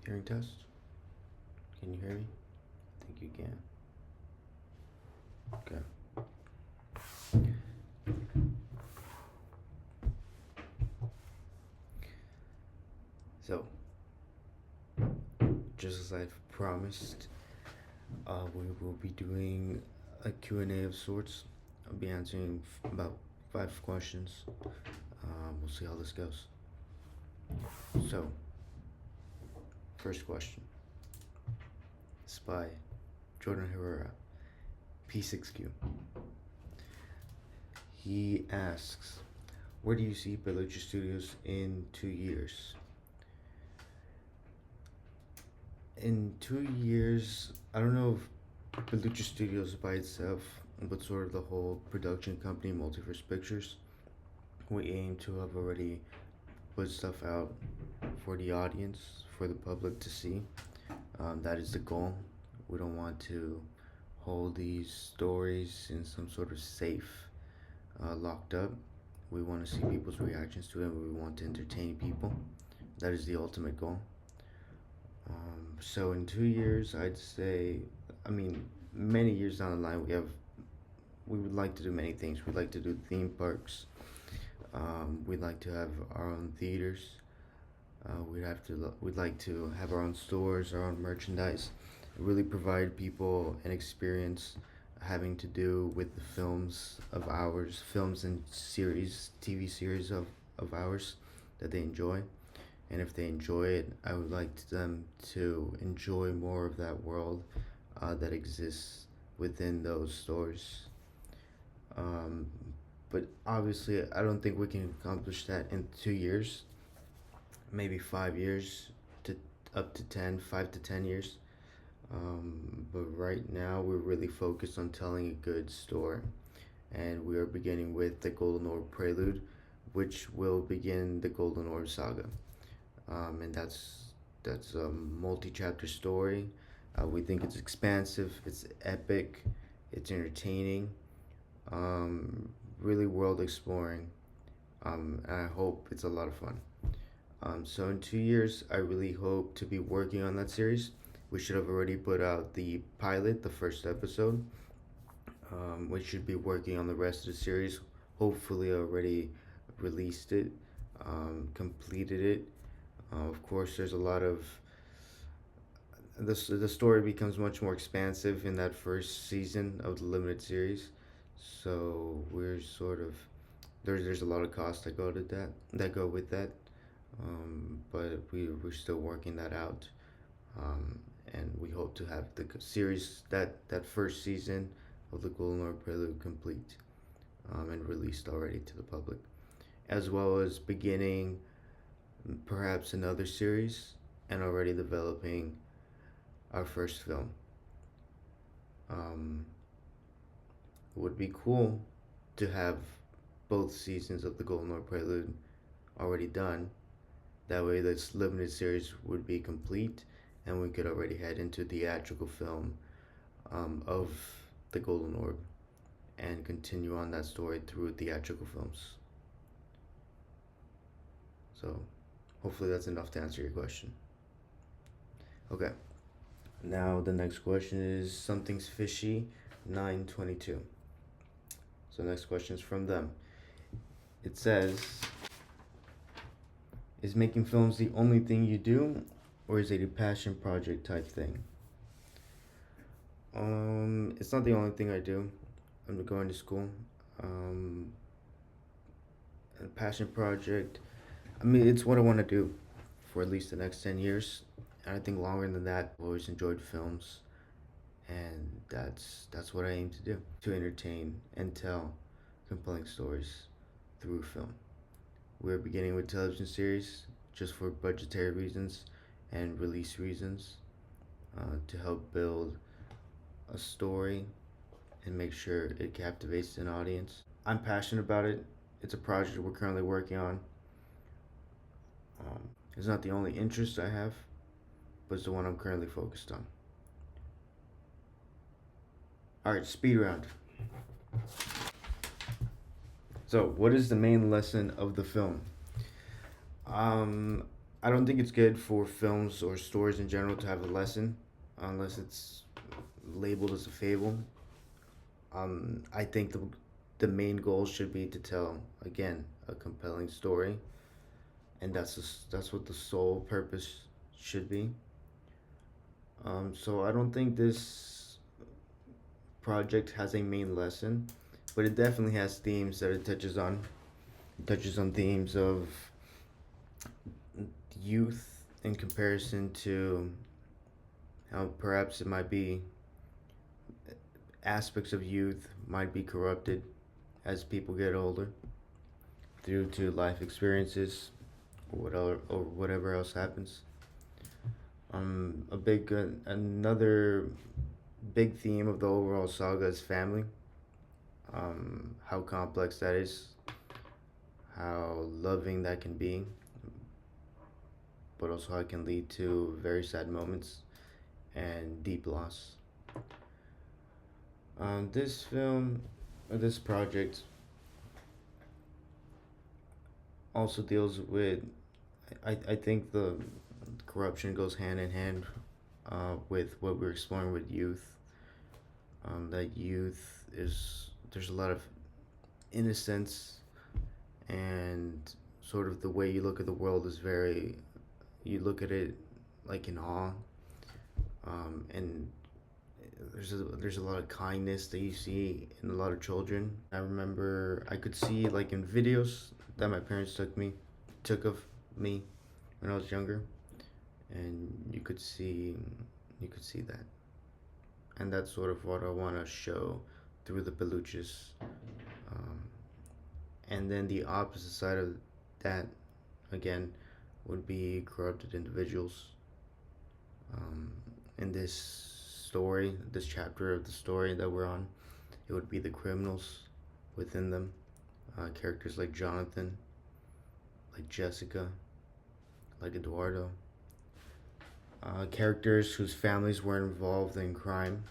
Hearing test? Can you hear me? I think you can. Okay. So, just as I've promised, we will be doing a Q&A of sorts. I'll be answering about 5 questions. We'll see how this goes. So, first question. Spy, Jordan Herrera, P6Q. He asks, where do you see Bellucci Studios in 2 years? In 2 years, I don't know if Bellucci Studios by itself, but sort of the whole production company, Multiverse Pictures. We aim to have already put stuff out for the audience, for the public to see. That is the goal. We don't want to hold these stories in some sort of safe, locked up. We want to see people's reactions to it. We want to entertain people. That is the ultimate goal. So in 2 years, I'd say, I mean, many years down the line, we would like to do many things. We'd like to do theme parks. We'd like to have our own theaters. We'd like to have our own stores, our own merchandise, really provide people an experience having to do with the films of ours, films and series, TV series of ours that they enjoy. And if they enjoy it, I would like them to enjoy more of that world that exists within those stores. Um, but obviously, I don't think we can accomplish that in 2 years. Maybe 5 years to up to 10, 5 to 10 years. But right now, we're really focused on telling a good story. And we are beginning with the Golden Orb Prelude, which will begin the Golden Orb saga. And that's a multi-chapter story. We think it's expansive, it's epic, it's entertaining, really world exploring, and I hope it's a lot of fun. So in 2 years, I really hope to be working on that series. We should have already put out the pilot, the first episode. We should be working on the rest of the series. Hopefully, already released it, completed it. Of course, there's a lot of the story becomes much more expansive in that first season of the limited series. So we're sort of there's a lot of costs that go with that. But we're still working that out. And we hope to have the series that first season of the Golden Orb Prelude complete, and released already to the public, as well as beginning perhaps another series and already developing our first film. Um, it would be cool to have both seasons of the Golden Orb Prelude already done. That way, this limited series would be complete, and we could already head into theatrical film of the Golden Orb and continue on that story through theatrical films. So, hopefully, that's enough to answer your question. Okay, now the next question is Something's Fishy 922. So, next question is from them. It says, is making films the only thing you do, or is it a passion project type thing? It's not the only thing I do. I'm going to school. Um, a passion project. I mean, it's what I want to do for at least the next 10 years, and I think longer than that. I've always enjoyed films, and that's what I aim to do: to entertain and tell compelling stories through film. We're beginning with television series just for budgetary reasons and release reasons, to help build a story and make sure it captivates an audience. I'm passionate about it. It's a project we're currently working on. It's not the only interest I have, but it's the one I'm currently focused on. All right, speed round. So, what is the main lesson of the film? I don't think it's good for films or stories in general to have a lesson unless it's labeled as a fable. I think the main goal should be to tell again a compelling story, and that's what the sole purpose should be. So I don't think this project has a main lesson, but it definitely has themes that it touches on. It touches on themes of youth in comparison to how perhaps it might be aspects of youth might be corrupted as people get older due to life experiences or whatever else happens. Another big theme of the overall saga is family. How complex that is, how loving that can be, but also how it can lead to very sad moments and deep loss. This film, or this project, also deals with. I think the corruption goes hand in hand with what we're exploring with youth. That youth is there's a lot of innocence and sort of the way you look at the world is very you look at it like in awe, and there's a lot of kindness that you see in a lot of children. I remember I could see like in videos that my parents took of me when I was younger, and you could see that, and that's sort of what I want to show through the Beluchis. Um, and then the opposite side of that, again, would be corrupted individuals. Um, in this chapter of the story that we're on, it would be the criminals within them. Characters like Jonathan, like Jessica, like Eduardo. Characters whose families were involved in crime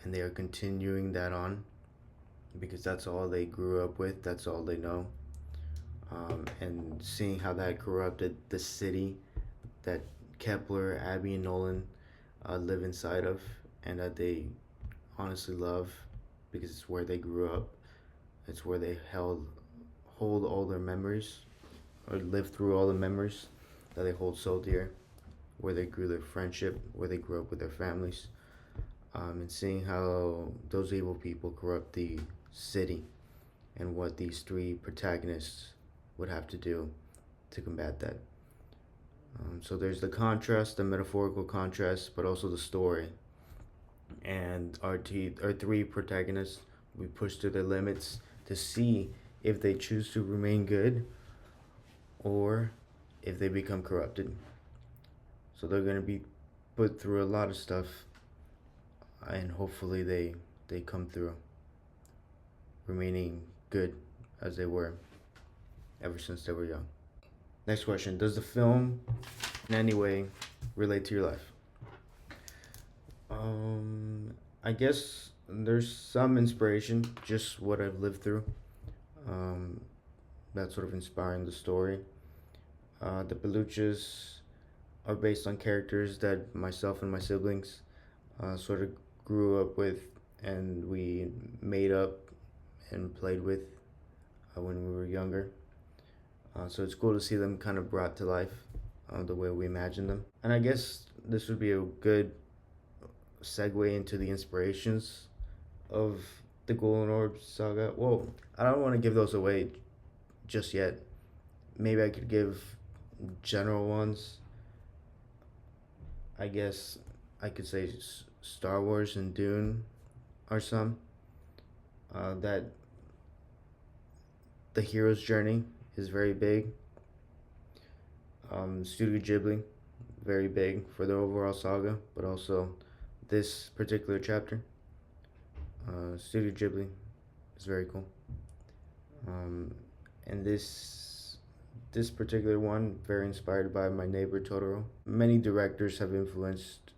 and they are continuing that on because that's all they grew up with, that's all they know. And seeing how that corrupted the city that Kepler, Abby, and Nolan live inside of, and that they honestly love because it's where they grew up. It's where they hold all their memories, or live through all the memories that they hold so dear. Where they grew their friendship, where they grew up with their families, and seeing how those evil people corrupt the city, and what these three protagonists would have to do to combat that. So there's the contrast, the metaphorical contrast, but also the story. And our three protagonists, we push to their limits to see if they choose to remain good or if they become corrupted. So they're going to be put through a lot of stuff, and hopefully they come through remaining good as they were ever since they were young. Next question: does the film in any way relate to your life? I guess there's some inspiration, just what I've lived through. Um, that's sort of inspiring the story. The Beluchas are based on characters that myself and my siblings sort of grew up with, and we made up and played with when we were younger. So it's cool to see them kind of brought to life the way we imagined them. And I guess this would be a good segue into the inspirations of the Golden Orb saga. Well, I don't want to give those away just yet. Maybe I could give general ones. I guess I could say Star Wars and Dune are some. That the hero's journey is very big. Studio Ghibli, very big for the overall saga, but also this particular chapter. Studio Ghibli is very cool. Um, and this particular one, very inspired by My Neighbor Totoro. Many directors have influenced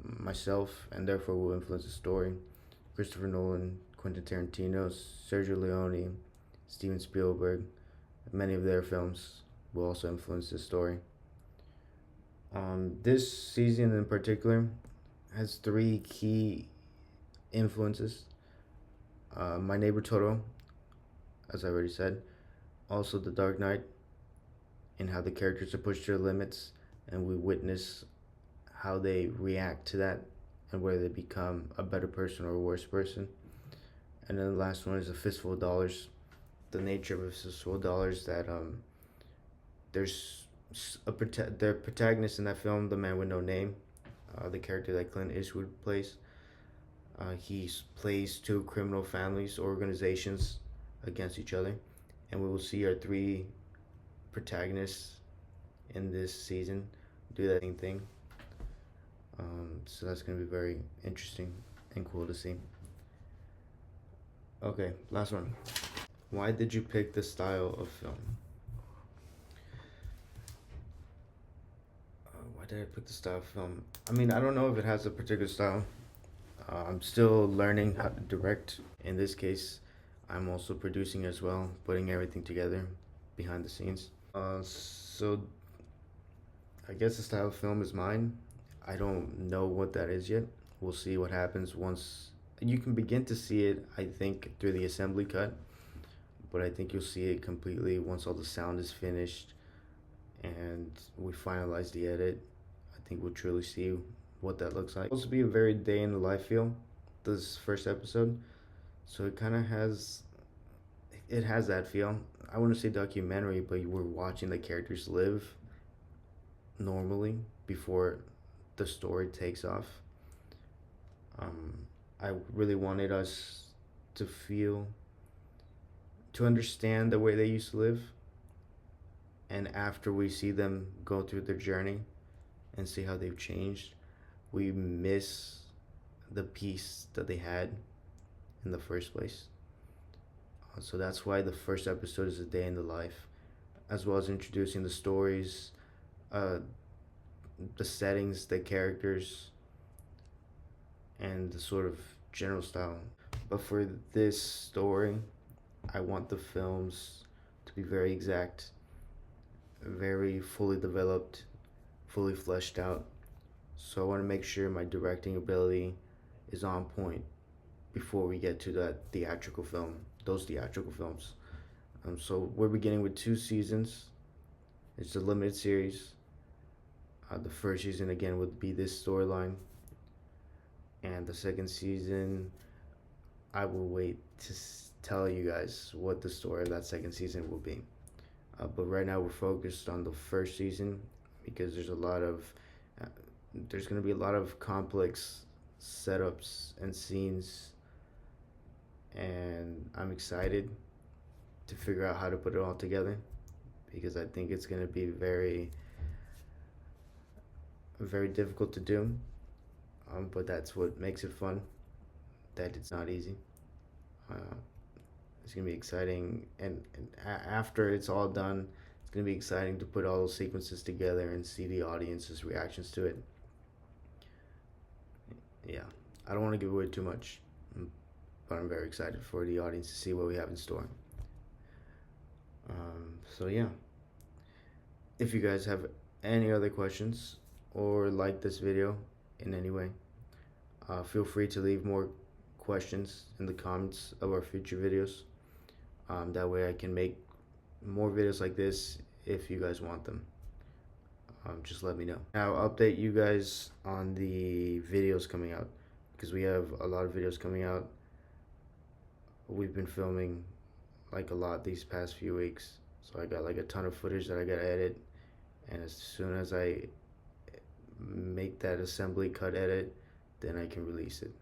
myself and therefore will influence the story. Christopher Nolan, Quentin Tarantino, Sergio Leone, Steven Spielberg. Many of their films will also influence the story. This season in particular has three key influences. My Neighbor Totoro, as I already said, also The Dark Knight, and how the characters are pushed to their limits, and we witness how they react to that, and whether they become a better person or a worse person. And then the last one is A Fistful of Dollars. The nature of A Fistful of Dollars, that there's the protagonist in that film, the man with no name, the character that Clint Eastwood plays. He plays two criminal families, organizations against each other, and we will see our three protagonists in this season do that same thing. So that's gonna be very interesting and cool to see. Okay, last one. Why did you pick this style of film? Why did I pick the style of film? I mean, I don't know if it has a particular style. I'm still learning how to direct. In this case, I'm also producing as well, putting everything together behind the scenes. So I guess the style of film is mine. I don't know what that is yet. We'll see what happens once you can begin to see it, I think, through the assembly cut, but I think you'll see it completely once all the sound is finished and we finalize the edit. I think we'll truly see what that looks like. It's supposed to be a very day in the life feel, this first episode, so it kind of has that feel. I wouldn't say documentary, but we're watching the characters live normally before the story takes off. I really wanted us to understand the way they used to live, and after we see them go through their journey and see how they've changed, we miss the peace that they had in the first place. So that's why the first episode is a day in the life, as well as introducing the stories, uh, the settings, the characters, and the sort of general style. But for this story, I want the films to be very exact, very fully developed, fully fleshed out. So I want to make sure my directing ability is on point before we get to those theatrical films. So we're beginning with 2 seasons. It's a limited series. The first season again would be this storyline, and the second season, I will wait to tell you guys what the story of that second season will be. But right now we're focused on the first season because uh, there's gonna be a lot of complex setups and scenes, and I'm excited to figure out how to put it all together because I think it's gonna be very, very difficult to do. But that's what makes it fun. That it's not easy. Uh, it's gonna be exciting, and after it's all done, it's gonna be exciting to put all those sequences together and see the audience's reactions to it. Yeah, I don't want to give away too much, but I'm very excited for the audience to see what we have in store. So yeah, if you guys have any other questions or like this video in any way, feel free to leave more questions in the comments of our future videos. That way I can make more videos like this if you guys want them. Just let me know. I'll update you guys on the videos coming out because we have a lot of videos coming out. We've been filming like a lot these past few weeks, so I got like a ton of footage that I gotta edit, and as soon as I make that assembly cut edit, then I can release it.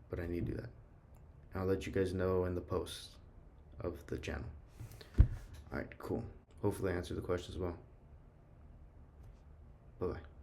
But I need to do that. I'll let you guys know in the post of the channel. Alright, cool. Hopefully I answered the questions well. Bye bye.